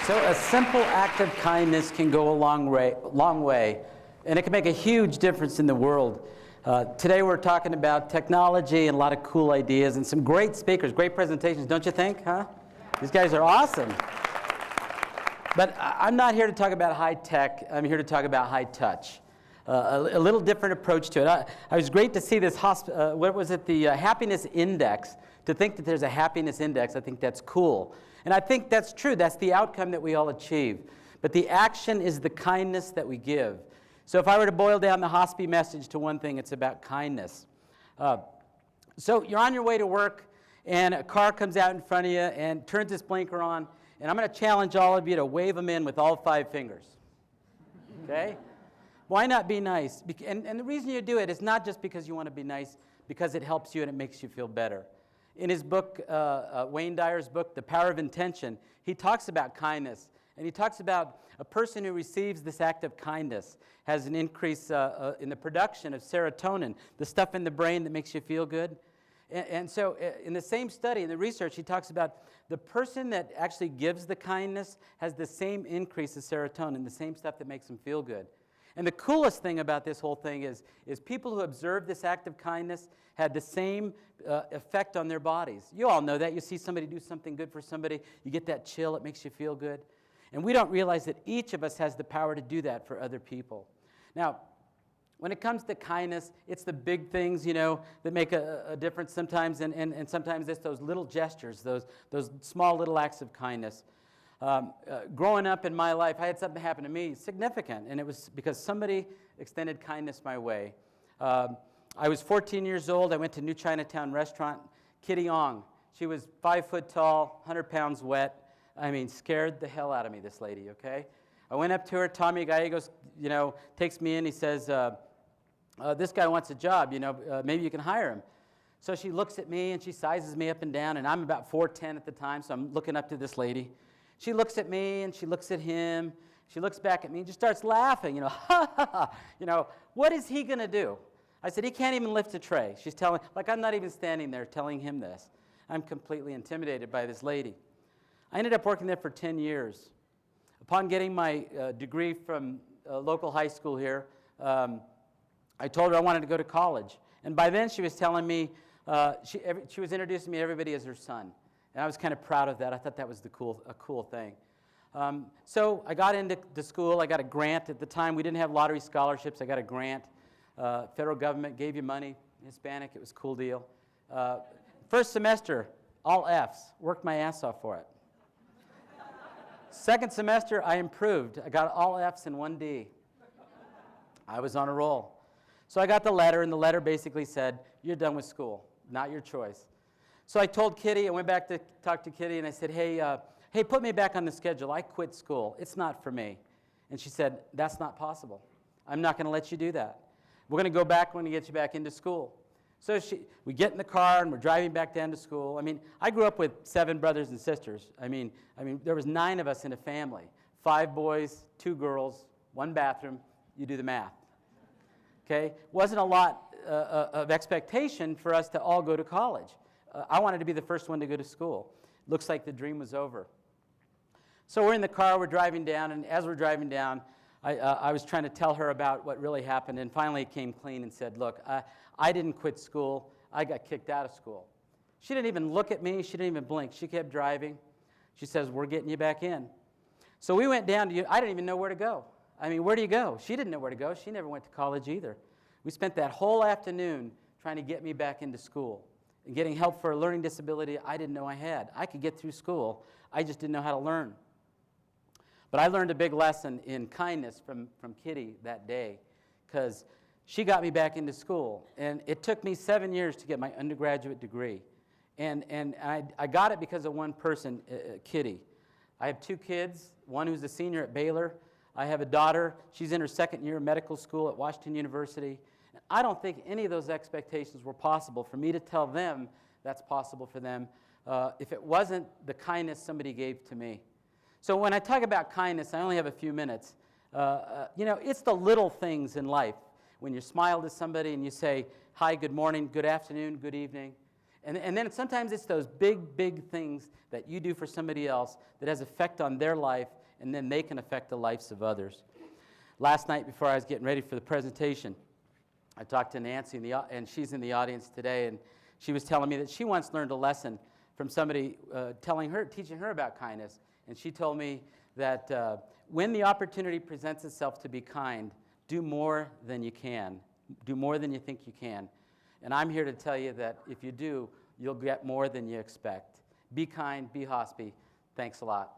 So a simple act of kindness can go a long way, and it can make a huge difference in the world. Today we're talking about technology and a lot of cool ideas and some great speakers, great presentations, don't you think, huh? These guys are awesome. But I'm not here to talk about high tech, I'm here to talk about high touch. A little different approach to it. I was great to see this, the happiness index. To think that there's a happiness index, I think that's cool. And I think that's true. That's the outcome that we all achieve. But the action is the kindness that we give. So if I were to boil down the Hospi message to one thing, it's about kindness. So you're on your way to work, and a car comes out in front of you and turns its blinker on, and I'm going to challenge all of you to wave them in with all 5 fingers. Okay? Why not be nice? And the reason you do it is not just because you want to be nice, because it helps you and it makes you feel better. In his book, Wayne Dyer's book, The Power of Intention, he talks about kindness. And he talks about a person who receives this act of kindness has an increase in the production of serotonin, the stuff in the brain that makes you feel good. And so in the same study, in the research, he talks about the person that actually gives the kindness has the same increase of serotonin, the same stuff that makes them feel good. And the coolest thing about this whole thing is people who observe this act of kindness had the same effect on their bodies. You all know that. You see somebody do something good for somebody, you get that chill, it makes you feel good. And we don't realize that each of us has the power to do that for other people. Now, when it comes to kindness, it's the big things, you know, that make a difference sometimes, and sometimes it's those little gestures, those small little acts of kindness. Growing up in my life, I had something happen to me significant, and it was because somebody extended kindness my way. I was 14 years old. I went to New Chinatown restaurant. Kitty Ong. She was 5 foot tall, 100 pounds wet. I mean, scared the hell out of me, this lady, okay? I went up to her. Tommy Gallegos, you know, takes me in. He says, this guy wants a job, you know, maybe you can hire him. So she looks at me, and she sizes me up and down, and I'm about 4'10" at the time, so I'm looking up to this lady. She looks at me, and she looks at him. She looks back at me and just starts laughing, you know, ha, ha, ha. You know, what is he going to do? I said, he can't even lift a tray. She's telling, like I'm not even standing there telling him this. I'm completely intimidated by this lady. I ended up working there for 10 years. Upon getting my degree from a local high school here, I told her I wanted to go to college. And by then she was telling me, she was introducing me to everybody as her son. And I was kind of proud of that. I thought that was a cool thing. So I got into the school. I got a grant. At the time, we didn't have lottery scholarships. I got a grant. Federal government gave you money. Hispanic, it was a cool deal. First semester, all Fs. Worked my ass off for it. Second semester, I improved. I got all Fs and 1 D. I was on a roll. So I got the letter, and the letter basically said, you're done with school. Not your choice. So I told Kitty, I went back to talk to Kitty, and I said, hey, put me back on the schedule. I quit school. It's not for me. And she said, that's not possible. I'm not going to let you do that. We're going to go back when we get you back into school. So we get in the car, and we're driving back down to school. I mean, I grew up with 7 brothers and sisters. I mean, there was 9 of us in a family. 5 boys, 2 girls, 1 bathroom. You do the math. Okay? Wasn't a lot of expectation for us to all go to college. I wanted to be the first one to go to school. Looks like the dream was over. So we're in the car, we're driving down, and as we're driving down, I was trying to tell her about what really happened, and finally it came clean and said, look, I didn't quit school. I got kicked out of school. She didn't even look at me. She didn't even blink. She kept driving. She says, we're getting you back in. So we went down to, I didn't even know where to go. I mean, where do you go? She didn't know where to go. She never went to college either. We spent that whole afternoon trying to get me back into school and getting help for a learning disability I didn't know I had. I could get through school. I just didn't know how to learn. But I learned a big lesson in kindness from Kitty that day, because she got me back into school. And it took me 7 years to get my undergraduate degree. And I got it because of one person, Kitty. I have 2 kids, one who's a senior at Baylor. I have a daughter. She's in her 2nd year of medical school at Washington University. And I don't think any of those expectations were possible for me to tell them that's possible for them if it wasn't the kindness somebody gave to me. So when I talk about kindness, I only have a few minutes. You know, it's the little things in life. When you smile to somebody and you say, hi, good morning, good afternoon, good evening. And then sometimes it's those big, big things that you do for somebody else that has effect on their life, and then they can affect the lives of others. Last night, before I was getting ready for the presentation, I talked to Nancy, and she's in the audience today, and she was telling me that she once learned a lesson from somebody teaching her about kindness. And she told me that when the opportunity presents itself to be kind, do more than you can. Do more than you think you can. And I'm here to tell you that if you do, you'll get more than you expect. Be kind, be hospy. Thanks a lot.